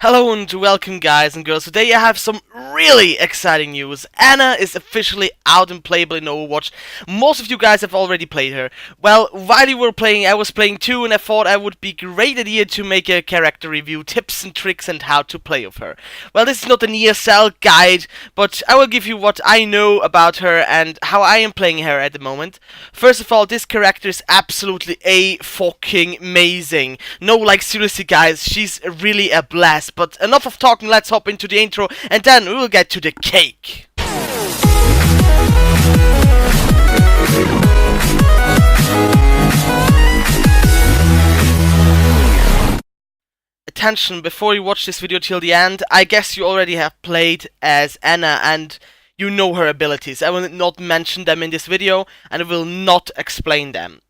Hello and welcome guys and girls. Today I have some really exciting news. Anna is officially out and playable in Overwatch. Most of you guys have already played her. Well, while you were playing, I was playing too, and I thought I would be a great idea to make a character review, tips and tricks and how to play with her. Well, this is not an ESL guide, but I will give you what I know about her and how I am playing her at the moment. First of all, this character is absolutely fucking amazing. No, like seriously guys, she's really a blast. But enough of talking, let's hop into the intro and then we will get to the cake. Attention, before you watch this video till the end, I guess you already have played as Anna and you know her abilities. I will not mention them in this video and I will not explain them.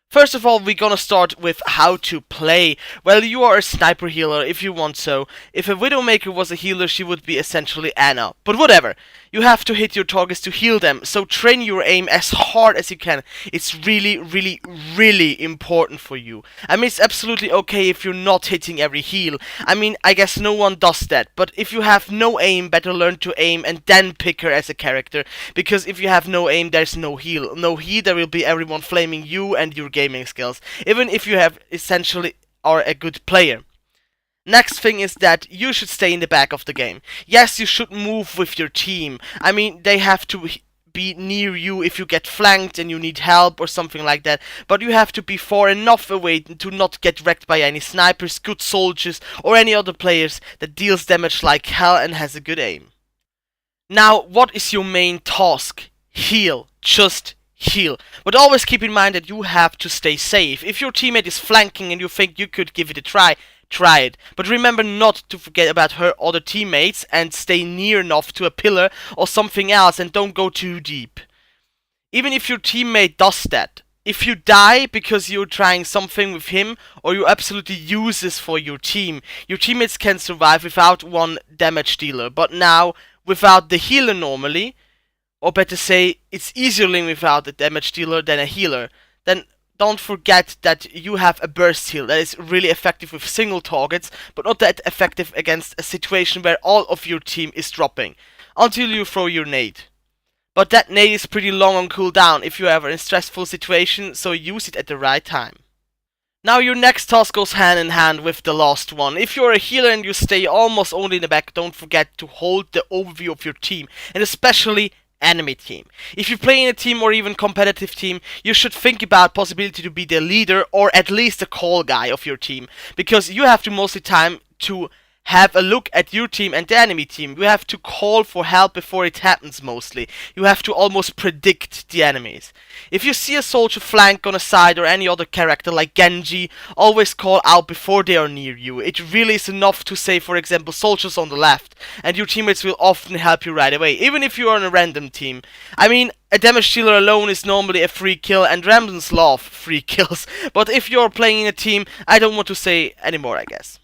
First of all, we're gonna start with how to play. Well, you are a sniper healer if you want so. If a Widowmaker was a healer, she would be essentially Anna. But whatever. You have to hit your targets to heal them, so train your aim as hard as you can. It's really important for you. I mean, it's absolutely okay if you're not hitting every heal. I mean, I guess no one does that. But if you have no aim, better learn to aim and then pick her as a character. Because if you have no aim, there's no heal. No heal, there will be everyone flaming you and your gaming skills, even if you have essentially are a good player. Next thing is that you should stay in the back of the game. Yes, you should move with your team. I mean, they have to be near you if you get flanked and you need help or something like that, but you have to be far enough away to not get wrecked by any snipers, good soldiers or any other players that deals damage like hell and has a good aim. Now, what is your main task? Heal. Just heal. But always keep in mind that you have to stay safe. If your teammate is flanking and you think you could give it a try it. But remember not to forget about her other teammates and stay near enough to a pillar or something else and don't go too deep. Even if your teammate does that, if you die because you're trying something with him or you absolutely use this for your team, your teammates can survive without one damage dealer. But now, without the healer normally, or better say, it's easier without a damage dealer than a healer, then don't forget that you have a burst heal that is really effective with single targets, but not that effective against a situation where all of your team is dropping, until you throw your nade. But that nade is pretty long on cooldown if you are in a stressful situation, so use it at the right time. Now your next task goes hand in hand with the last one. If you're a healer and you stay almost only in the back, don't forget to hold the overview of your team, and especially enemy team. If you play in a team or even competitive team, you should think about possibility to be the leader or at least the call guy of your team, because you have to mostly time to have a look at your team and the enemy team. You have to call for help before it happens mostly. You have to almost predict the enemies. If you see a soldier flank on a side or any other character like Genji, always call out before they are near you. It really is enough to say, for example, soldiers on the left, and your teammates will often help you right away, even if you are on a random team. I mean, a damage dealer alone is normally a free kill, and randoms love free kills, but if you're playing in a team, I don't want to say anymore, I guess.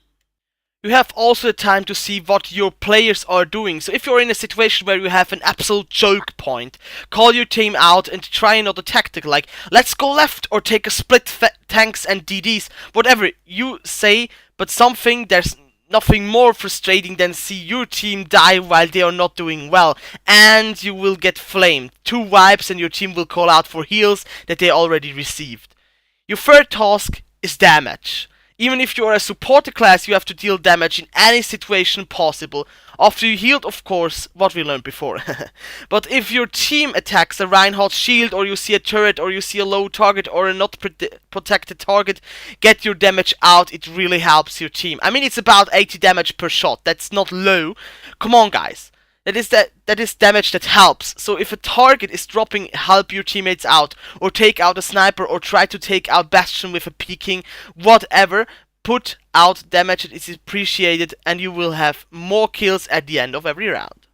You have also the time to see what your players are doing. So if you're in a situation where you have an absolute choke point, call your team out and try another tactic like let's go left or take a split tanks and DDs, whatever you say, but there's nothing more frustrating than see your team die while they are not doing well, and you will get flamed. 2 wipes and your team will call out for heals that they already received. Your third task is damage. Even if you are a supporter class, you have to deal damage in any situation possible. After you healed, of course, what we learned before. But if your team attacks a Reinhardt shield, or you see a turret, or you see a low target, or a not protected target, get your damage out. It really helps your team. I mean, it's about 80 damage per shot. That's not low. Come on, guys. That is damage that helps. So if a target is dropping, help your teammates out, or take out a sniper, or try to take out Bastion with a peeking, whatever. Put out damage that is appreciated, and you will have more kills at the end of every round.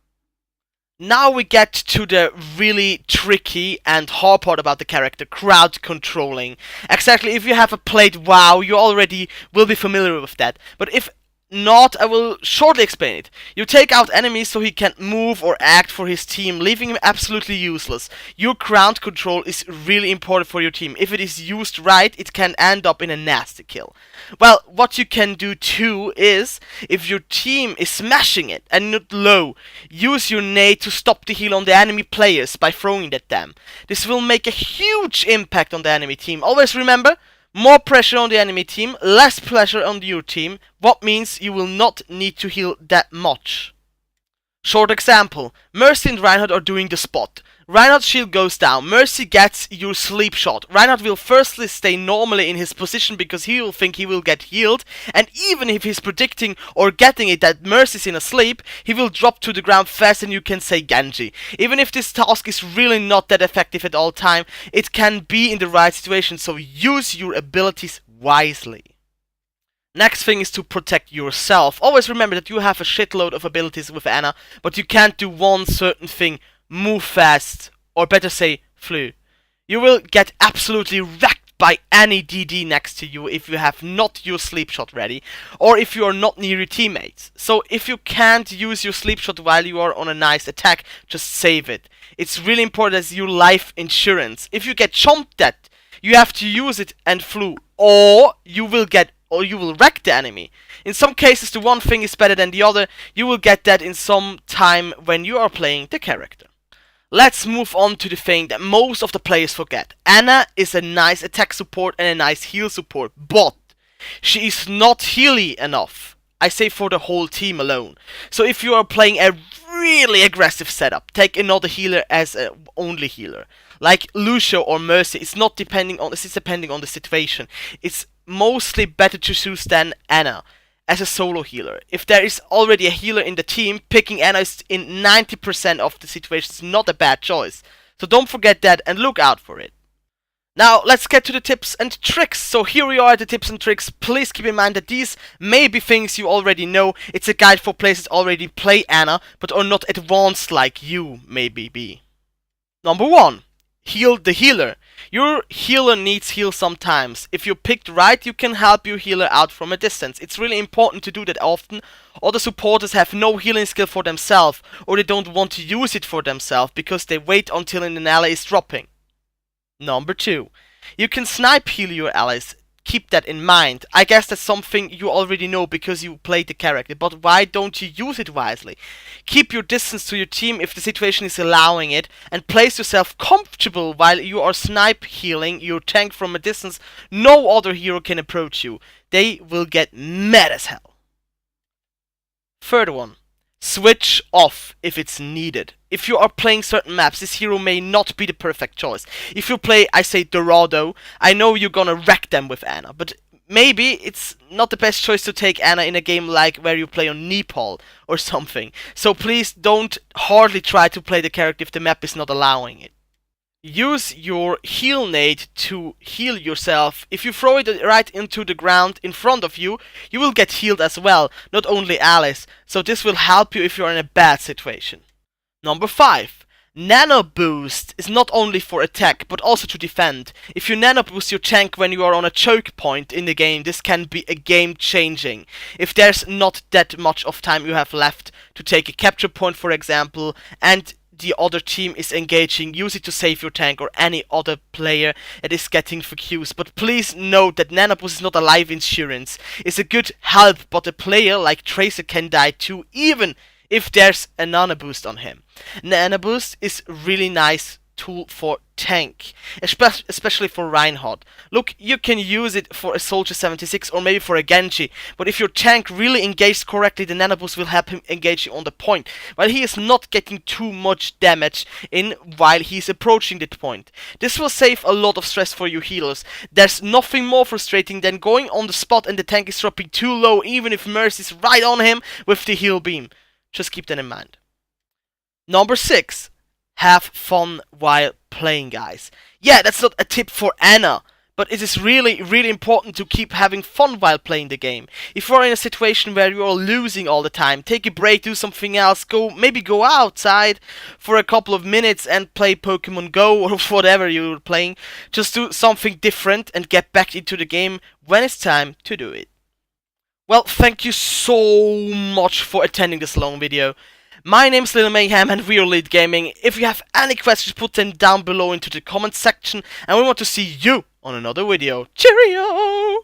Now we get to the really tricky and hard part about the character, crowd controlling. Exactly, if you have played WoW, you already will be familiar with that. But if not, I will shortly explain it. You take out enemies so he can't move or act for his team, leaving him absolutely useless. Your ground control is really important for your team. If it is used right, it can end up in a nasty kill. Well, what you can do too is, if your team is smashing it and not low, use your nade to stop the heal on the enemy players by throwing it at them. This will make a huge impact on the enemy team. Always remember, more pressure on the enemy team, less pressure on your team, what means you will not need to heal that much. Short example, Mercy and Reinhardt are doing the spot. Reinhardt's shield goes down, Mercy gets your sleep shot. Reinhardt will firstly stay normally in his position because he will think he will get healed, and even if he's predicting or getting it that Mercy's in a sleep, he will drop to the ground fast and you can say Genji. Even if this task is really not that effective at all time, it can be in the right situation, so use your abilities wisely. Next thing is to protect yourself. Always remember that you have a shitload of abilities with Ana, but you can't do one certain thing. Move fast, or better say, flew. You will get absolutely wrecked by any DD next to you if you have not your sleep shot ready, or if you are not near your teammates. So if you can't use your sleep shot while you are on a nice attack, just save it. It's really important as your life insurance. If you get chomped at, you have to use it and flew, or you will wreck the enemy. In some cases the one thing is better than the other. You will get that in some time when you are playing the character. Let's move on to the thing that most of the players forget. Ana is a nice attack support and a nice heal support, but she is not healy enough. I say for the whole team alone. So if you are playing a really aggressive setup, take another healer as a only healer. Like Lucio or Mercy, it's depending on the situation. It's mostly better to choose than Ana as a solo healer. If there is already a healer in the team, picking Ana is in 90% of the situations not a bad choice. So don't forget that and look out for it. Now let's get to the tips and tricks. So here we are at the tips and tricks. Please keep in mind that these may be things you already know. It's a guide for players that already play Ana but are not advanced like you maybe be. Number 1. Heal the healer. Your healer needs heal sometimes. If you picked right, you can help your healer out from a distance. It's really important to do that often. Other supporters have no healing skill for themselves, or they don't want to use it for themselves because they wait until an ally is dropping. Number 2. You can snipe heal your allies. Keep that in mind. I guess that's something you already know because you played the character, but why don't you use it wisely? Keep your distance to your team if the situation is allowing it, and place yourself comfortable while you are snipe healing your tank from a distance no other hero can approach you. They will get mad as hell. Third one. Switch off if it's needed. If you are playing certain maps, this hero may not be the perfect choice. If you play, I say, Dorado, I know you're gonna wreck them with Ana, but maybe it's not the best choice to take Ana in a game like where you play on Nepal or something. So please don't hardly try to play the character if the map is not allowing it. Use your heal nade to heal yourself. If you throw it right into the ground in front of you, you will get healed as well, not only allies. So this will help you if you're in a bad situation. Number 5. Nano boost is not only for attack, but also to defend. If you nano boost your tank when you are on a choke point in the game, this can be a game changing. If there's not that much of time you have left to take a capture point, for example, and the other team is engaging, use it to save your tank or any other player that is getting for Qs. But please note that nano boost is not a life insurance. It's a good help, but a player like Tracer can die too, even if there's a nano boost on him. Nano boost is really nice tool for tank, especially for Reinhardt. Look, you can use it for a Soldier 76 or maybe for a Genji, but if your tank really engaged correctly, the nano boost will help him engage on the point, while he is not getting too much damage in while he's approaching the point. This will save a lot of stress for you healers. There's nothing more frustrating than going on the spot and the tank is dropping too low, even if Mercy's right on him with the heal beam. Just keep that in mind. Number 6. Have fun while playing, guys. Yeah, that's not a tip for Ana, but it is really important to keep having fun while playing the game. If you're in a situation where you're losing all the time, take a break, do something else, maybe go outside for a couple of minutes and play Pokemon Go or whatever you're playing. Just do something different and get back into the game when it's time to do it. Well, thank you so much for attending this long video. My name's Little Mayhem and we are Lead Gaming. If you have any questions, put them down below into the comment section, and we want to see you on another video. Cheerio!